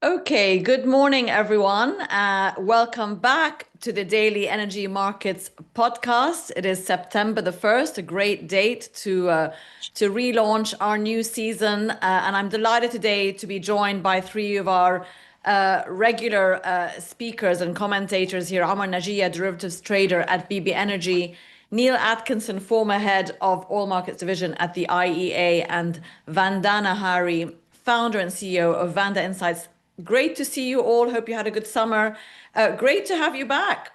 Okay, good morning, everyone. Welcome back to the Daily Energy Markets podcast. It is September the 1st, a great date to relaunch our new season. And I'm delighted today to be joined by three of our regular speakers and commentators here. Amar Najia, derivatives trader at BB Energy, Neil Atkinson, former head of Oil Markets Division at the IEA, and Vandana Hari, founder and CEO of Vanda Insights. Great to see you all. Hope you had a good summer. Great to have you back.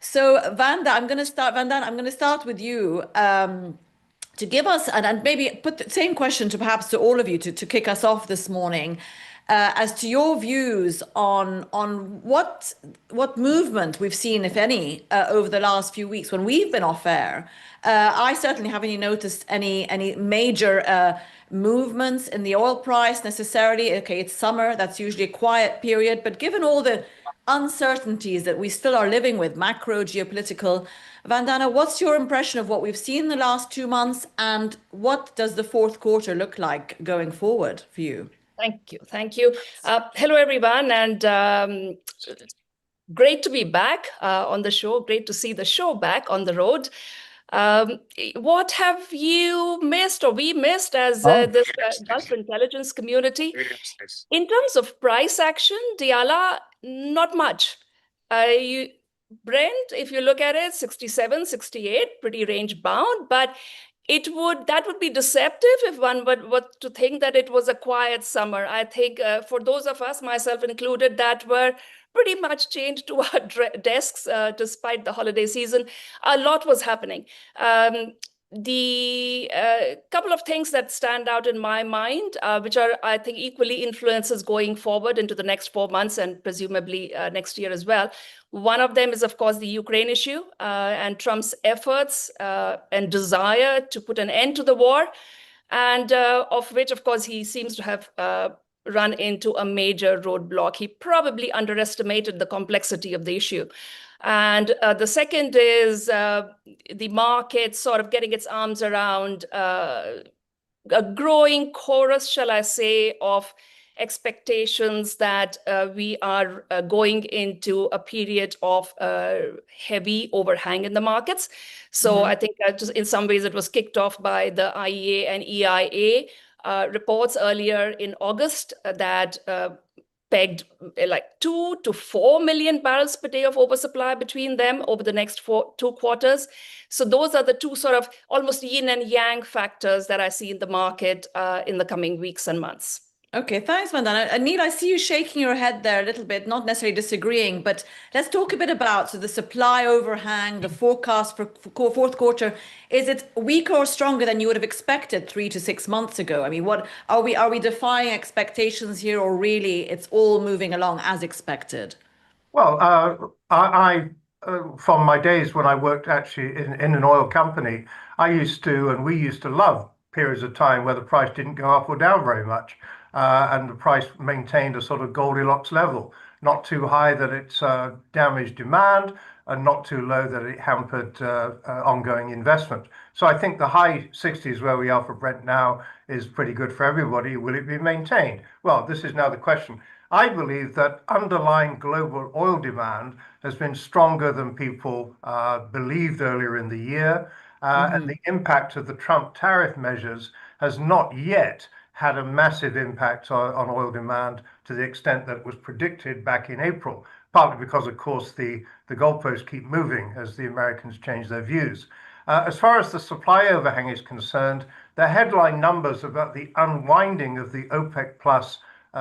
So, Vandana, I'm going to start with you to give us, and maybe put the same question to perhaps to all of you to kick us off this morning, as to your views on what movement we've seen, if any, over the last few weeks when we've been off air. I certainly haven't noticed any major movements in the oil price necessarily. Okay, it's summer, that's usually a quiet period, but given all the uncertainties that we still are living with, macro, geopolitical, Vandana, what's your impression of what we've seen in the last 2 months, and what does the fourth quarter look like going forward for you? Thank you. Thank you. Hello, everyone, and great to be back on the show. Great to see the show back on the road. What have you missed or we missed as this Gulf intelligence community? In terms of price action, Diala, not much. Brent, if you look at it, 67, 68, pretty range bound, but that would be deceptive if one were to think that it was a quiet summer. I think for those of us, myself included, that were pretty much chained to our desks despite the holiday season, a lot was happening. The couple of things that stand out in my mind, which are, I think, equally influences going forward into the next 4 months and presumably next year as well. One of them is, of course, the Ukraine issue and Trump's efforts and desire to put an end to the war, and of which, of course, he seems to have run into a major roadblock. He probably underestimated the complexity of the issue. And the second is the market sort of getting its arms around a growing chorus, shall I say, of expectations that we are going into a period of heavy overhang in the markets. So I think just in some ways it was kicked off by the IEA and EIA reports earlier in August that pegged like 2 to 4 million barrels per day of oversupply between them over the next 2 quarters. So those are the two sort of almost yin and yang factors that I see in the market in the coming weeks and months. Okay, thanks, Vandana. Neil, I see you shaking your head there a little bit, not necessarily disagreeing, but let's talk a bit about the supply overhang, the forecast for fourth quarter. Is it weaker or stronger than you would have expected 3 to 6 months ago? I mean, what are we defying expectations here, or really it's all moving along as expected? Well, from my days when I worked actually in an oil company, we used to love periods of time where the price didn't go up or down very much, and the price maintained a sort of Goldilocks level, not too high that it's damaged demand, and not too low that it hampered ongoing investment. So I think the high 60s where we are for Brent now is pretty good for everybody. Will it be maintained? Well, this is now the question. I believe that underlying global oil demand has been stronger than people believed earlier in the year. And the impact of the Trump tariff measures has not yet had a massive impact on oil demand to the extent that was predicted back in April, partly because, of course, the goalposts keep moving as the Americans change their views. As far as the supply overhang is concerned, the headline numbers about the unwinding of the OPEC plus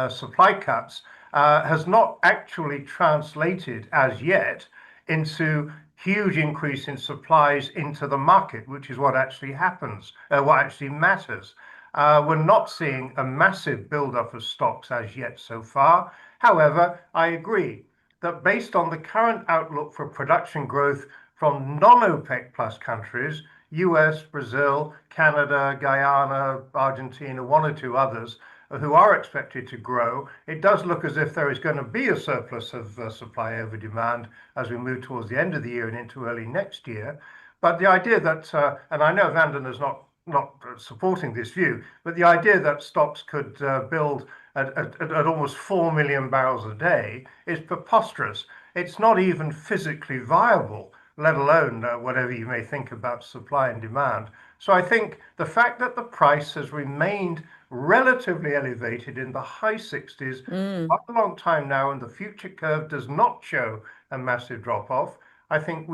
supply cuts has not actually translated as yet into huge increase in supplies into the market, which is what actually happens, what actually matters. We're not seeing a massive buildup of stocks as yet so far. However, I agree that based on the current outlook for production growth from non-OPEC plus countries, US, Brazil, Canada, Guyana, Argentina, one or two others, who are expected to grow, it does look as if there is going to be a surplus of supply over demand as we move towards the end of the year and into early next year. But the idea that, and I know Vandana's not supporting this view, but the idea that stocks could build at almost 4 million barrels a day is preposterous. It's not even physically viable, let alone whatever you may think about supply and demand. So I think the fact that the price has remained relatively elevated in the high 60s for a long time now, and the future curve does not show a massive drop-off, I think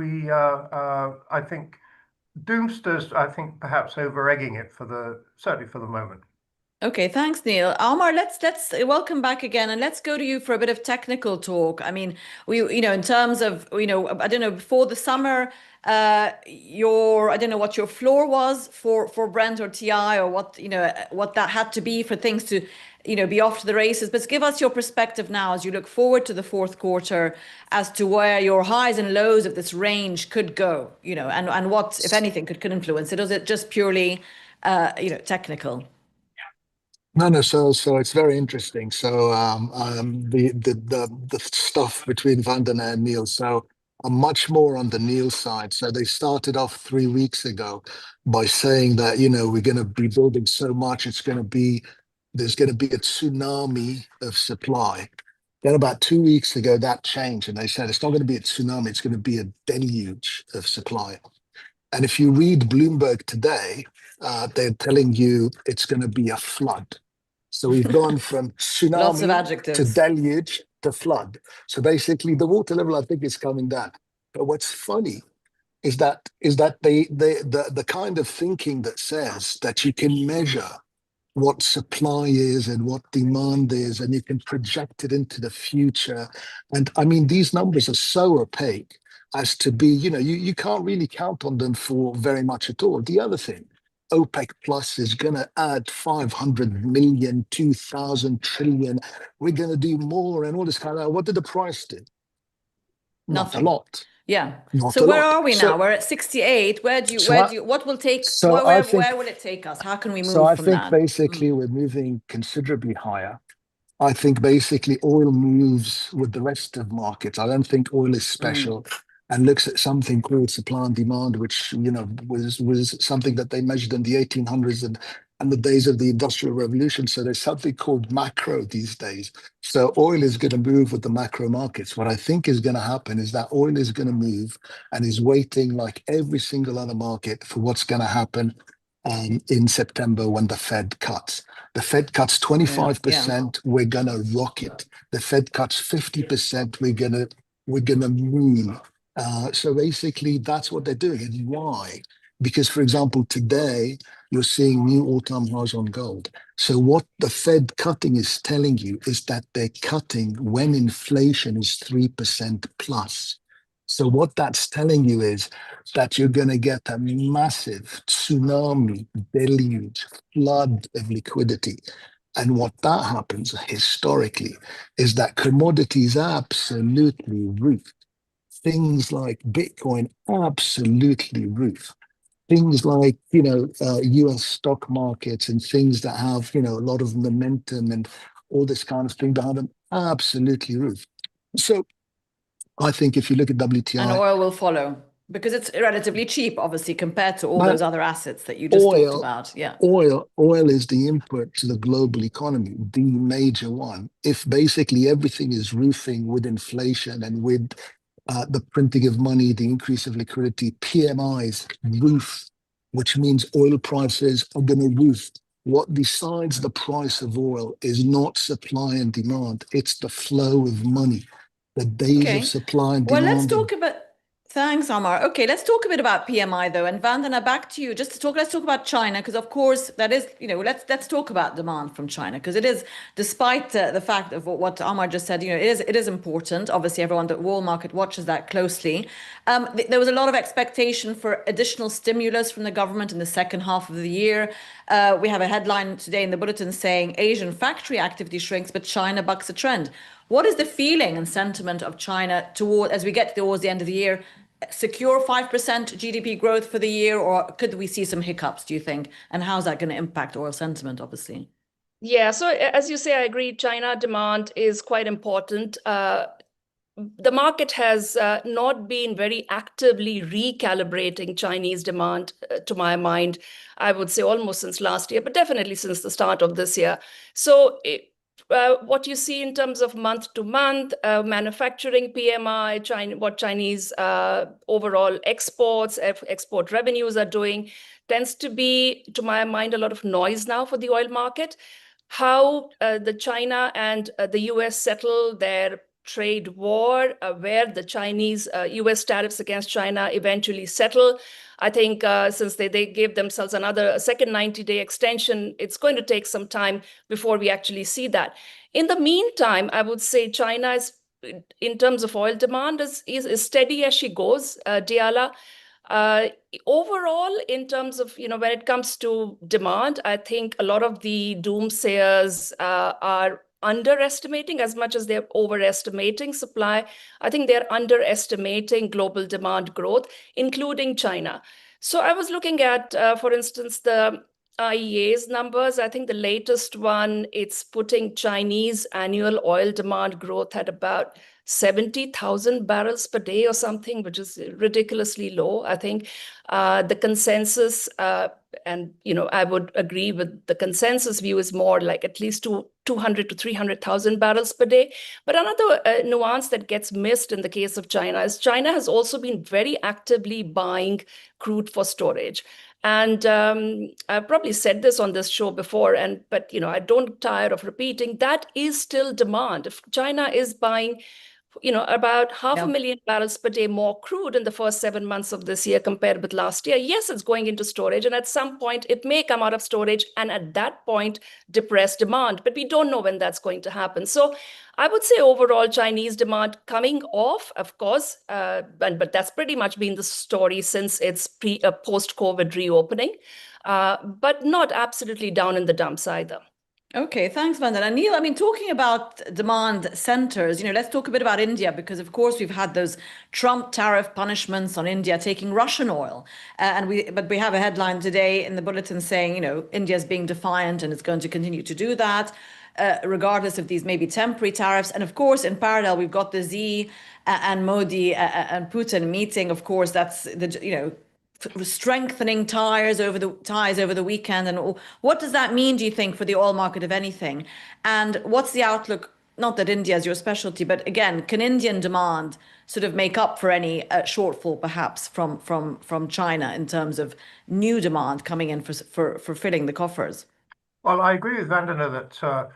doomsters, I think, perhaps over-egging it certainly for the moment. Okay, thanks, Neil. Amar, let's welcome back again, and let's go to you for a bit of technical talk. I mean, in terms of, I don't know, before the summer, I don't know what your floor was for Brent or TI, or what that had to be for things to, be off to the races. But give us your perspective now as you look forward to the fourth quarter, as to where your highs and lows of this range could go, and what, if anything, could influence it. Is it just purely, technical? No. So it's very interesting. So the stuff between Vandana and Neil. So I'm much more on the Neil side. So they started off 3 weeks ago by saying that we're going to be building so much, there's going to be a tsunami of supply. Then about 2 weeks ago that changed, and they said it's not going to be a tsunami, it's going to be a deluge of supply. And if you read Bloomberg today, they're telling you it's going to be a flood. So we've gone from tsunami Lots of adjectives. to deluge to flood. So basically the water level, I think, is coming down. But what's funny is that the kind of thinking that says that you can measure what supply is and what demand is, and you can project it into the future. And I mean, these numbers are so opaque as to be, you can't really count on them for very much at all. The other thing, OPEC Plus is going to add 500 million, 2,000 trillion. We're going to do more and all this kind of. What did the price do? Nothing. Not a lot. Yeah. Not So a where lot. are we now? So, We're at 68. What will take? So where, I think, where will it take us? How can we move so I from think that? basically we're moving considerably higher. I think basically oil moves with the rest of markets. I don't think oil is special, and looks at something called supply and demand, which was something that they measured in the 1800s and the days of the Industrial Revolution. So there's something called macro these days. So oil is going to move with the macro markets. What I think is going to happen is that oil is going to move and is waiting, like every single other market, for what's going to happen in September when the Fed cuts. The Fed cuts 25%, we're going to rock it. The Fed cuts 50%, we're gonna moon. So basically that's what they're doing. And why? Because, for example, today you're seeing new all-time highs on gold. So what the Fed cutting is telling you is that they're cutting when inflation is 3% plus. So what that's telling you is that you're going to get a massive tsunami, deluge, flood of liquidity. And what that happens historically is that commodities absolutely roof. Things like Bitcoin absolutely roof. Things like, US stock markets and things that have, a lot of momentum and all this kind of thing behind them, absolutely roof. So I think if you look at WTI... And oil will follow, because it's relatively cheap, obviously, compared to all those other assets that you just talked about. Yeah. Oil is the input to the global economy, the major one. If basically everything is roofing with inflation and with the printing of money, the increase of liquidity, PMIs roof, which means oil prices are going to roof. What decides the price of oil is not supply and demand, it's the flow of money. The days of supply and demand. Well, let's talk about... Thanks, Amar. Okay, let's talk a bit about PMI though. And Vandana, back to you. Let's talk about China, because of course that is, let's talk about demand from China, because it is, despite the fact of what Amar just said, it is important. Obviously, everyone at Wall Market watches that closely. There was a lot of expectation for additional stimulus from the government in the second half of the year. We have a headline today in the bulletin saying Asian factory activity shrinks, but China bucks the trend. What is the feeling and sentiment of China as we get towards the end of the year? Secure 5% GDP growth for the year, or could we see some hiccups, do you think? And how's that going to impact oil sentiment, obviously? Yeah, so as you say, I agree, China demand is quite important. the market has not been very actively recalibrating Chinese demand, to my mind, I would say almost since last year, but definitely since the start of this year. So what you see in terms of month to month, manufacturing PMI, what Chinese overall exports, export revenues are doing, tends to be, to my mind, a lot of noise now for the oil market. How the China and the US settle their trade war, where the Chinese US tariffs against China eventually settle. I think since they gave themselves a second 90-day extension, it's going to take some time before we actually see that. In the meantime, I would say China is, in terms of oil demand, is steady as she goes, Diala. Overall, in terms of, when it comes to demand, I think a lot of the doomsayers are underestimating as much as they're overestimating supply. I think they're underestimating global demand growth, including China. So I was looking at, for instance, the IEA's numbers. I think the latest one, it's putting Chinese annual oil demand growth at about 70,000 barrels per day or something, which is ridiculously low. I think the consensus, and I would agree with the consensus view, is more like at least 200 to 300,000 barrels per day. But another nuance that gets missed in the case of China is China has also been very actively buying crude for storage. And I've probably said this on this show before, but I don't tire of repeating, that is still demand. If China is buying about 500,000 barrels per day more crude in the first 7 months of this year compared with last year, yes, it's going into storage. And at some point, it may come out of storage and at that point, depress demand. But we don't know when that's going to happen. So I would say overall Chinese demand coming off, of course, but that's pretty much been the story since its post-COVID reopening, but not absolutely down in the dumps either. Okay, thanks, Vandana. Neil, I mean, talking about demand centers, let's talk a bit about India, because of course we've had those Trump tariff punishments on India taking Russian oil. But we have a headline today in the bulletin saying, India is being defiant and it's going to continue to do that, regardless of these maybe temporary tariffs. And of course, in parallel, we've got the Xi and Modi and Putin meeting. Of course, that's strengthening ties over the weekend. And what does that mean, do you think, for the oil market, if anything? And what's the outlook? Not that India is your specialty, but again, can Indian demand sort of make up for any shortfall perhaps from China in terms of new demand coming in for filling the coffers? Well, I agree with Vandana that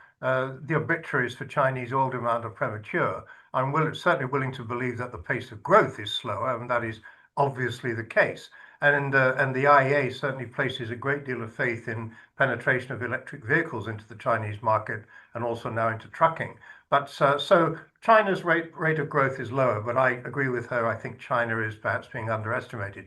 the obituaries for Chinese oil demand are premature. I'm certainly willing to believe that the pace of growth is slower, and that is obviously the case. And the IEA certainly places a great deal of faith in penetration of electric vehicles into the Chinese market and also now into trucking. But so China's rate of growth is lower, but I agree with her. I think China is perhaps being underestimated.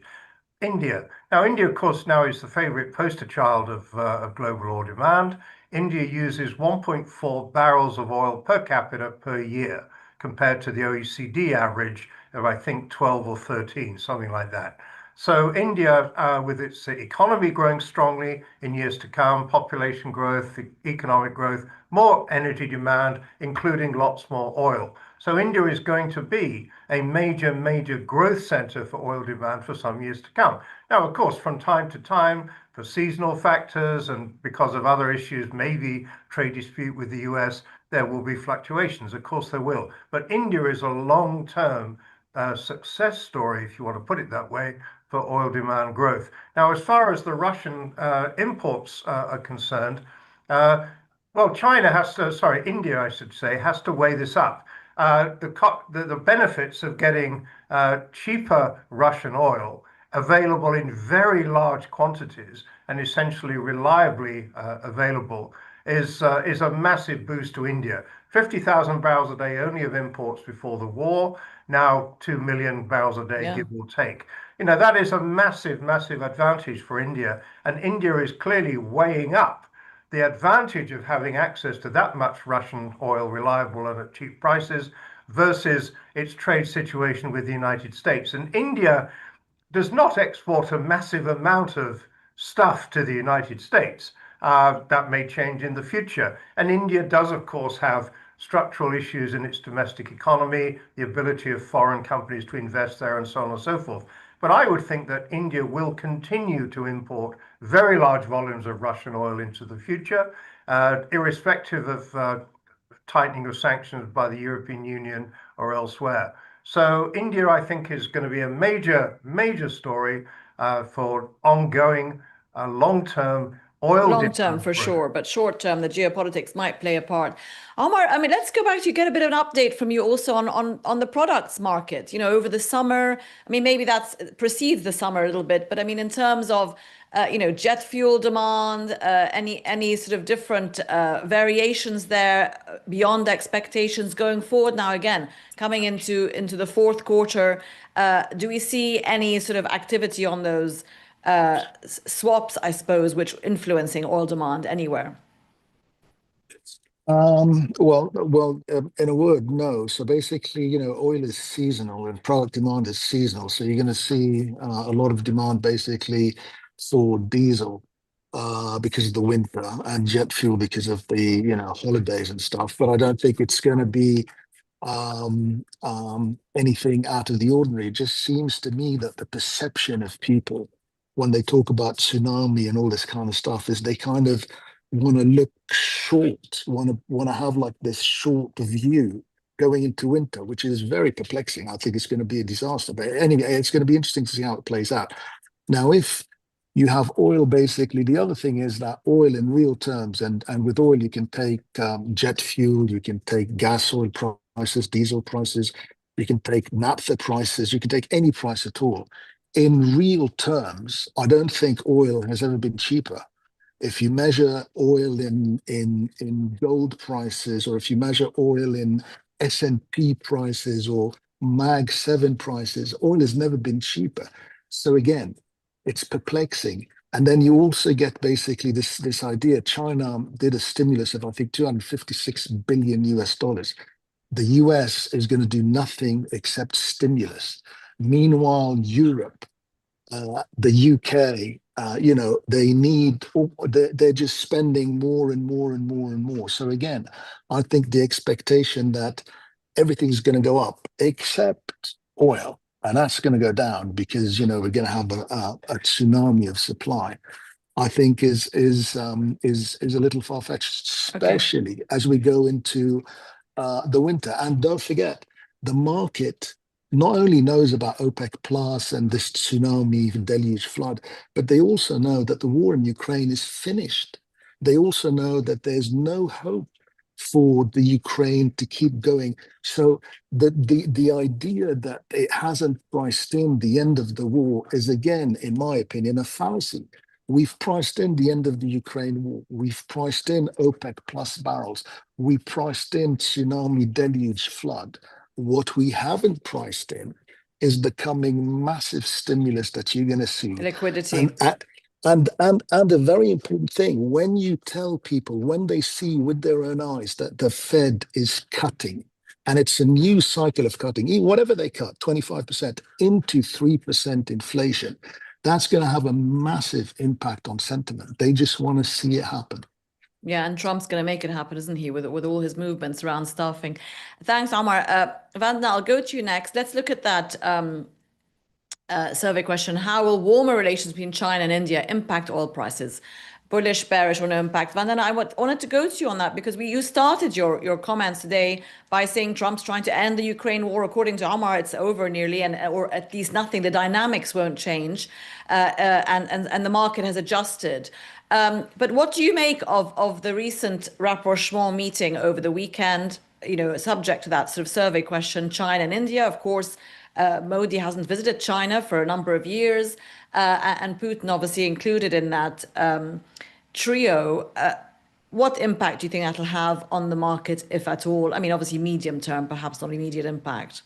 India. Now, India, of course, now is the favorite poster child of global oil demand. India uses 1.4 barrels of oil per capita per year, compared to the OECD average of, I think, 12 or 13, something like that. So India, with its economy growing strongly in years to come, population growth, economic growth, more energy demand, including lots more oil. So India is going to be a major, major growth center for oil demand for some years to come. Now, of course, from time to time, for seasonal factors and because of other issues, maybe trade dispute with the US, there will be fluctuations. Of course, there will. But India is a long-term success story, if you want to put it that way, for oil demand growth. Now, as far as the Russian imports are concerned, well, India, I should say, has to weigh this up. The benefits of getting cheaper Russian oil available in very large quantities and essentially reliably available is a massive boost to India. 50,000 barrels a day only of imports before the war, now 2 million barrels a day, give or take. That is a massive, massive advantage for India. And India is clearly weighing up the advantage of having access to that much Russian oil reliable and at cheap prices versus its trade situation with the United States. And India does not export a massive amount of stuff to the United States. That may change in the future. And India does, of course, have structural issues in its domestic economy, the ability of foreign companies to invest there, and so on and so forth. But I would think that India will continue to import very large volumes of Russian oil into the future, irrespective of tightening of sanctions by the European Union or elsewhere. So India, I think, is going to be a major story for ongoing long-term oil Long-term demand for growth. sure, but short-term, the geopolitics might play a part. Omar, I mean, let's go back to you, get a bit of an update from you also on the products market. You know, over the summer, I mean, maybe that's precedes the summer a little bit, but I mean, in terms of you know, jet fuel demand, any sort of different variations there beyond expectations going forward. Now, again, coming into the fourth quarter, do we see any sort of activity on those swaps, I suppose, which influencing oil demand anywhere? Well, in a word, no. So basically, you know, oil is seasonal and product demand is seasonal. So you're going to see a lot of demand basically for diesel because of the winter, and jet fuel because of the, you know, holidays and stuff. But I don't think it's going to be anything out of the ordinary. It just seems to me that the perception of people when they talk about tsunami and all this kind of stuff is they kind of want to look short, want to have like this short view going into winter, which is very perplexing. I think it's going to be a disaster. But anyway, it's going to be interesting to see how it plays out. Now, if you have oil, basically, the other thing is that oil in real terms, and with oil, you can take jet fuel, you can take gas oil prices, diesel prices, you can take naphtha prices, you can take any price at all. In real terms, I don't think oil has ever been cheaper. If you measure oil in gold prices, or if you measure oil in S&P prices or Mag 7 prices, oil has never been cheaper. So again, it's perplexing. And then you also get basically this idea. China did a stimulus of, I think, 256 billion US dollars. The US is going to do nothing except stimulus. Meanwhile, Europe, the UK, you know, they're just spending more and more and more and more. So again, I think the expectation that everything's going to go up except oil, and that's going to go down because, you know, we're going to have a tsunami of supply, I think is a little far-fetched, especially as we go into the winter. And don't forget, the market not only knows about OPEC Plus and this tsunami deluge flood, but they also know that the war in Ukraine is finished. They also know that there's no hope for the Ukraine to keep going. So the idea that it hasn't priced in the end of the war is, again, in my opinion, a fallacy. We've priced in the end of the Ukraine war. We've priced in OPEC Plus barrels. We priced in tsunami deluge flood. What we haven't priced in is the coming massive stimulus that you're going to see. Liquidity. And a very important thing, when you tell people, when they see with their own eyes that the Fed is cutting, and it's a new cycle of cutting, whatever they cut, 25% into 3% inflation, that's going to have a massive impact on sentiment. They just want to see it happen. Yeah, and Trump's going to make it happen, isn't he, with all his movements around staffing. Thanks, Omar. Vandana, I'll go to you next. Let's look at that survey question. How will warmer relations between China and India impact oil prices? Bullish, bearish, or no impact? Vandana, I wanted to go to you on that because you started your comments today by saying Trump's trying to end the Ukraine war. According to Omar, it's over nearly, or at least nothing. The dynamics won't change, and the market has adjusted. But what do you make of the recent rapprochement meeting over the weekend? You know, subject to that sort of survey question, China and India, of course. Modi hasn't visited China for a number of years, and Putin obviously included in that trio. What impact do you think that'll have on the market, if at all? I mean, obviously medium term, perhaps not immediate impact.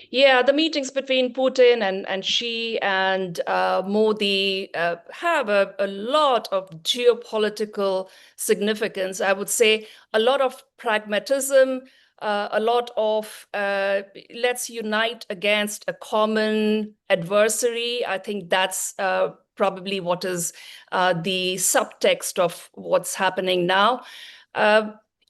Yeah, the meetings between Putin and Xi and Modi have a lot of geopolitical significance. I would say a lot of pragmatism, a lot of let's unite against a common adversary. I think that's probably what is the subtext of what's happening now.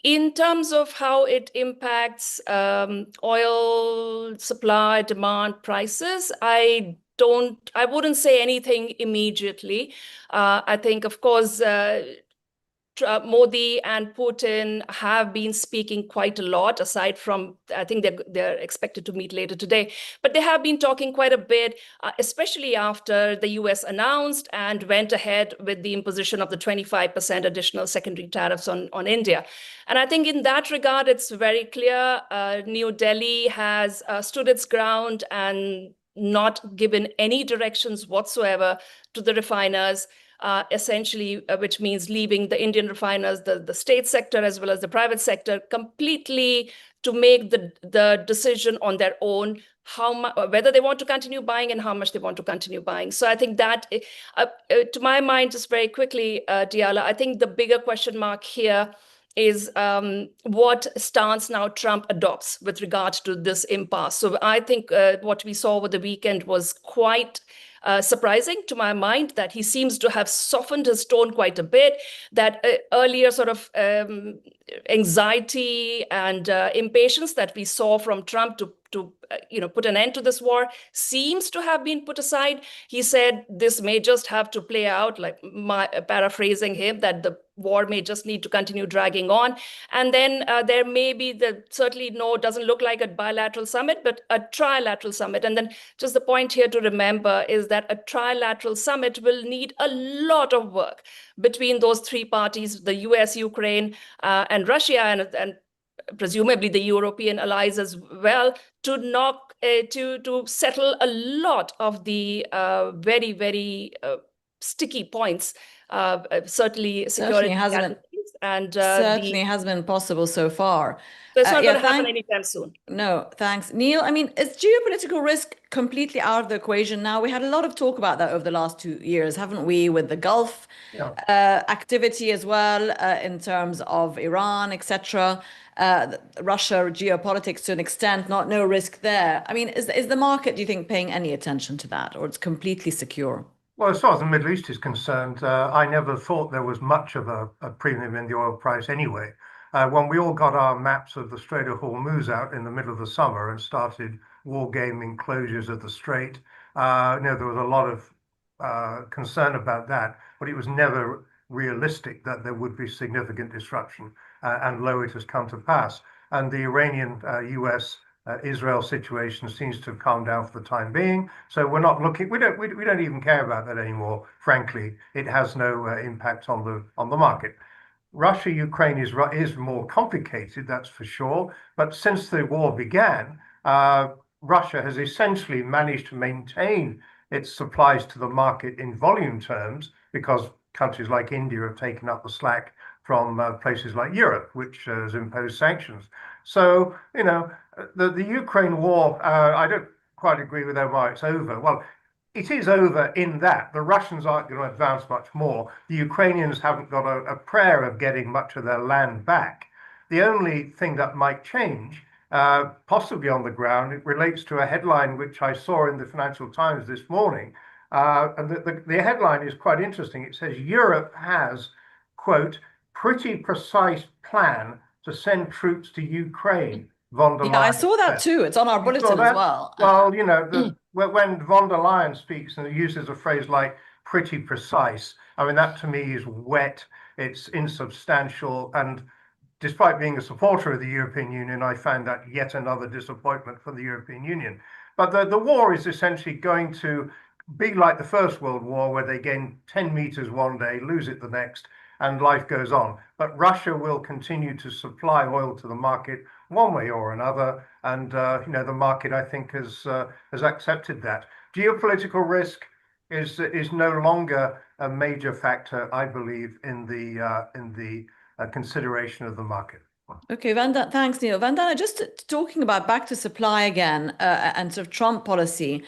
In terms of how it impacts oil supply, demand, prices, I wouldn't say anything immediately. I think, of course, Modi and Putin have been speaking quite a lot, aside from, I think they're expected to meet later today, but they have been talking quite a bit, especially after the US announced and went ahead with the imposition of the 25% additional secondary tariffs on India. And I think in that regard, it's very clear New Delhi has stood its ground and not given any directions whatsoever to the refiners. Essentially, which means leaving the Indian refiners, the state sector as well as the private sector, completely to make the decision on their own, whether they want to continue buying and how much they want to continue buying. So I think that, to my mind, just very quickly, Diala, I think the bigger question mark here is what stance now Trump adopts with regard to this impasse. So I think what we saw over the weekend was quite surprising to my mind, that he seems to have softened his tone quite a bit, that earlier sort of anxiety and impatience that we saw from Trump to put an end to this war seems to have been put aside. He said this may just have to play out, like paraphrasing him, that the war may just need to continue dragging on. And then there may be doesn't look like a bilateral summit, but a trilateral summit. And then just the point here to remember is that a trilateral summit will need a lot of work between those three parties, the US, Ukraine, and Russia, and presumably the European allies as well, to settle a lot of the very, very sticky points. Certainly security hasn't been possible so far. So it's not going to happen anytime soon. No, thanks. Neil, I mean, is geopolitical risk completely out of the equation now? We had a lot of talk about that over the last 2 years, haven't we, with the Gulf activity as well, in terms of Iran, etc. Russia, geopolitics to an extent, no risk there. I mean, is the market, do you think, paying any attention to that, or it's completely secure? Well, as far as the Middle East is concerned, I never thought there was much of a premium in the oil price anyway. When we all got our maps of the Strait of Hormuz out in the middle of the summer and started wargaming closures of the strait, there was a lot of concern about that, but it was never realistic that there would be significant disruption, and lo, it has come to pass. And the Iranian US Israel situation seems to have calmed down for the time being. So we're not looking, we don't even care about that anymore. Frankly, it has no impact on the market. Russia, Ukraine is more complicated, that's for sure. But since the war began, Russia has essentially managed to maintain its supplies to the market in volume terms, because countries like India have taken up the slack from places like Europe, which has imposed sanctions. So, the Ukraine war, I don't quite agree with Omar, it's over. Well, it is over in that the Russians aren't going to advance much more. The Ukrainians haven't got a prayer of getting much of their land back. The only thing that might change, possibly on the ground, it relates to a headline which I saw in the Financial Times this morning. And the headline is quite interesting. It says, Europe has, quote, pretty precise plan to send troops to Ukraine. Von der Leyen. Yeah, I saw that too. It's on our bulletin as well. Well, when von der Leyen speaks and uses a phrase like pretty precise, I mean, that to me is wet, it's insubstantial. And despite being a supporter of the European Union, I find that yet another disappointment for the European Union. But the war is essentially going to be like the First World War, where they gain 10 meters one day, lose it the next, and life goes on. But Russia will continue to supply oil to the market one way or another, and the market, I think, has accepted that. Geopolitical risk is no longer a major factor, I believe, in the consideration of the market. Okay, thanks, Neil. Vandana, just talking about back to supply again, and sort of Trump policy.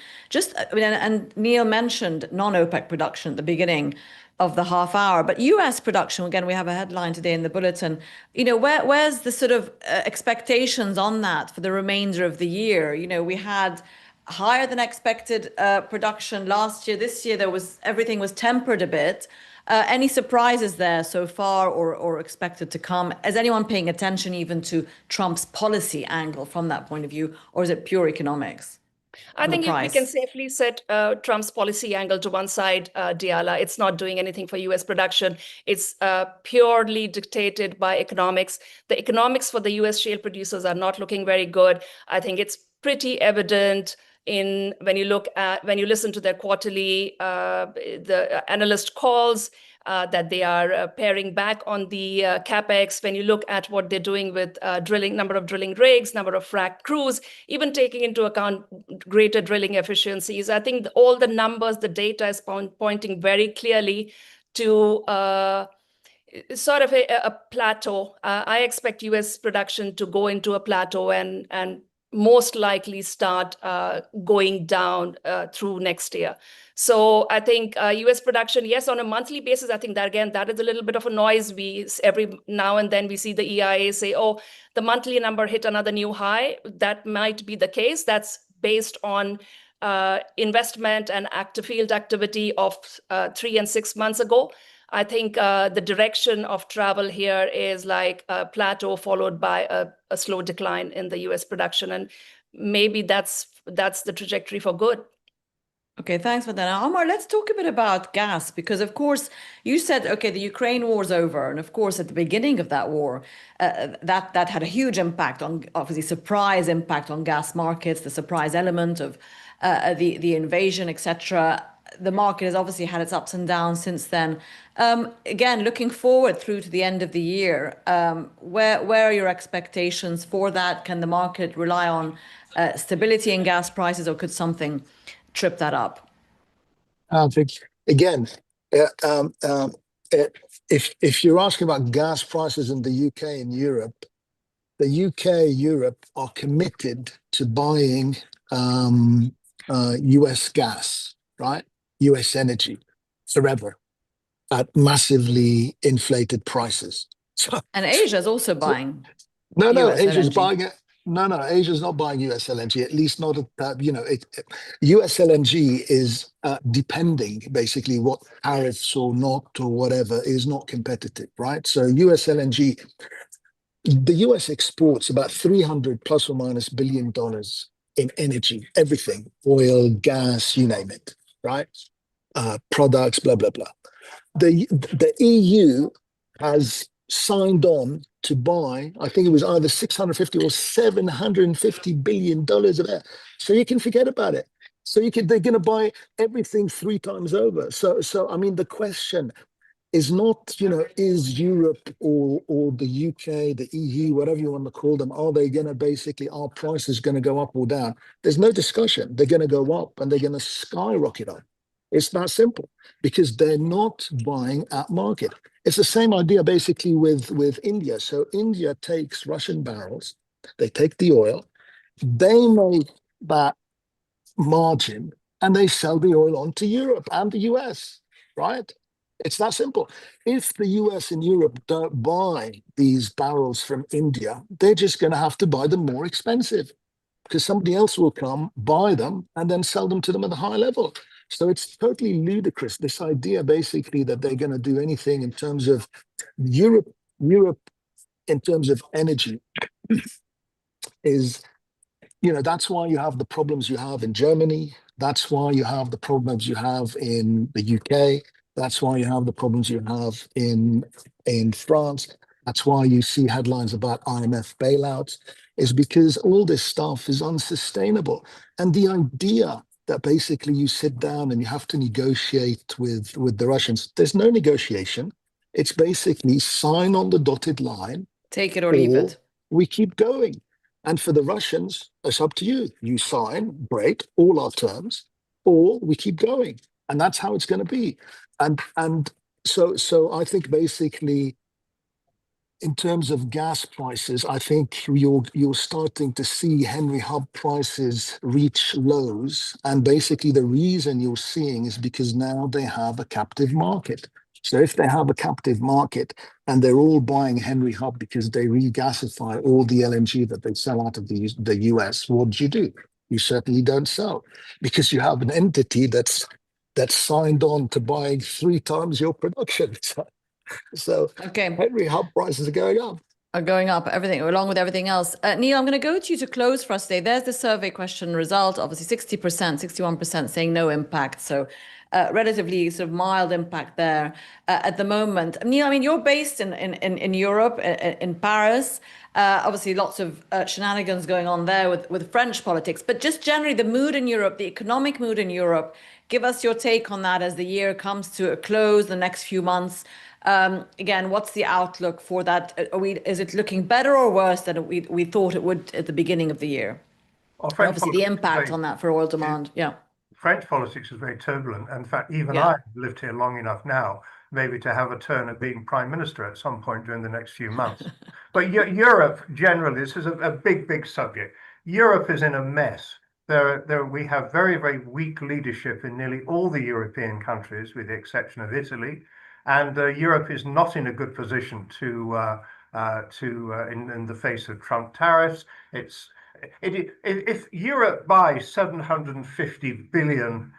And Neil mentioned non-OPEC production at the beginning of the half hour, but US production, again, we have a headline today in the bulletin. Where's the sort of expectations on that for the remainder of the year? We had higher than expected production last year. This year, everything was tempered a bit. Any surprises there so far or expected to come? Is anyone paying attention even to Trump's policy angle from that point of view, or is it pure economics? I think we can safely set Trump's policy angle to one side, Diala. It's not doing anything for US production. It's purely dictated by economics. The economics for the US shale producers are not looking very good. I think it's pretty evident when you listen to their quarterly the analyst calls that they are paring back on the capex. When you look at what they're doing with number of drilling rigs, number of frac crews, even taking into account greater drilling efficiencies, I think all the numbers, the data is pointing very clearly to sort of a plateau. I expect US production to go into a plateau and most likely start going down through next year. So I think US production, yes, on a monthly basis, I think that is a little bit of a noise. Every now and then we see the EIA say, oh, the monthly number hit another new high. That might be the case. That's based on investment and active field activity of 3 and 6 months ago. I think the direction of travel here is like a plateau followed by a slow decline in the US production. And maybe that's the trajectory for good. Okay, thanks for that. Now, Omar, let's talk a bit about gas, because of course you said, okay, the Ukraine war is over. And of course, at the beginning of that war, that had a huge impact on, obviously, surprise impact on gas markets, the surprise element of the invasion, etc. The market has obviously had its ups and downs since then. Again, looking forward through to the end of the year, where are your expectations for that? Can the market rely on stability in gas prices, or could something trip that up? I think, again, if you're asking about gas prices in the UK and Europe, the UK, Europe are committed to buying US gas, right? US energy forever at massively inflated prices. So, and Asia is also buying. No, US Asia's LNG. buying it. No, Asia's not buying US LNG, at least not at US LNG is depending, basically, what tariffs or not or whatever is not competitive, right? So US LNG, the US exports about $300 plus or minus billion in energy, everything, oil, gas, you name it, right? Products, blah, blah, blah. The EU has signed on to buy, I think it was either 650 or 750 billion dollars of air. So you can forget about it. So they're going to buy everything 3 times over. So I mean, the question is not, is Europe or the UK, the EU, whatever you want to call them, are they going to basically, are prices going to go up or down? There's no discussion. They're going to go up and they're going to skyrocket up. It's that simple, because they're not buying at market. It's the same idea basically with India. So India takes Russian barrels, they take the oil, they make that margin, and they sell the oil on to Europe and the US, right? It's that simple. If the US and Europe don't buy these barrels from India, they're just going to have to buy them more expensive, because somebody else will come, buy them, and then sell them to them at a high level. So it's totally ludicrous, this idea basically that they're going to do anything in terms of Europe in terms of energy is, that's why you have the problems you have in Germany. That's why you have the problems you have in the UK. That's why you have the problems you have in France. That's why you see headlines about IMF bailouts, is because all this stuff is unsustainable. And the idea that basically you sit down and you have to negotiate with the Russians, there's no negotiation. It's basically sign on the dotted line. Take it or leave it. We keep going. And for the Russians, it's up to you. You sign, great, all our terms, or we keep going. And that's how it's going to be. And so I think basically, in terms of gas prices, I think you're starting to see Henry Hub prices reach lows. And basically the reason you're seeing is because now they have a captive market. So if they have a captive market and they're all buying Henry Hub because they regasify all the LNG that they sell out of the US, what do? You certainly don't sell, because you have an entity that's that's signed on to buying 3 times your production. So Okay. Henry Hub prices are going up. Are going up, everything along with everything else. Neil, I'm going to go to you to close for us today. There's the survey question result. Obviously, 60%, 61% saying no impact. So relatively sort of mild impact there at the moment. Neil, I mean, you're based in Europe, in Paris. Obviously, lots of shenanigans going on there with French politics. But just generally, the mood in Europe, the economic mood in Europe. Give us your take on that as the year comes to a close, the next few months. Again, what's the outlook for that? Is it looking better or worse than we thought it would at the beginning of the year? Well, And obviously, the impact on that for oil demand. Yeah. French politics is very turbulent. In fact, even Yeah. I've lived here long enough now, maybe to have a turn at being prime minister at some point during the next few months. But Europe, generally, this is a big, big subject. Europe is in a mess. We have very, very weak leadership in nearly all the European countries, with the exception of Italy. And Europe is not in a good position in the face of Trump tariffs. If Europe buys $750 billion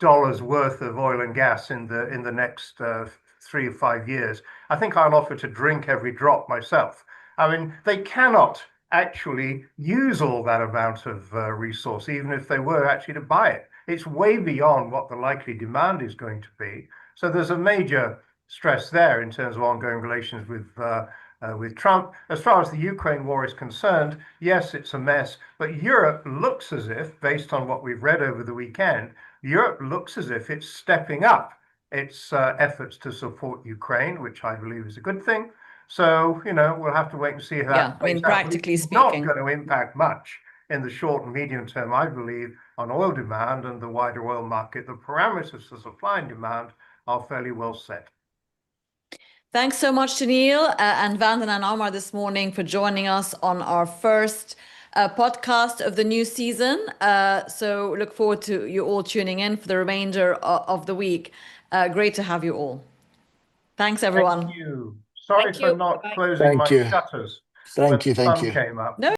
worth of oil and gas in the next 3 or 5 years, I think I'll offer to drink every drop myself. I mean, they cannot actually use all that amount of resource, even if they were actually to buy it. It's way beyond what the likely demand is going to be. So there's a major stress there in terms of ongoing relations with Trump. As far as the Ukraine war is concerned, yes, it's a mess, but Europe looks as if, based on what we've read over the weekend, Europe looks as if it's stepping up its efforts to support Ukraine, which I believe is a good thing. So, we'll have to wait and see how that plays out. Practically speaking, it's not going to impact much in the short and medium term, I believe, on oil demand and the wider oil market. The parameters for supply and demand are fairly well set. Thanks so much to Neil and Vanden and Omar this morning for joining us on our first podcast of the new season. So look forward to you all tuning in for the remainder of the week. Great to have you all. Thanks, everyone. Thank you. Sorry Thank for you. not Bye. closing my shutters. Thank you. Sun came up. No.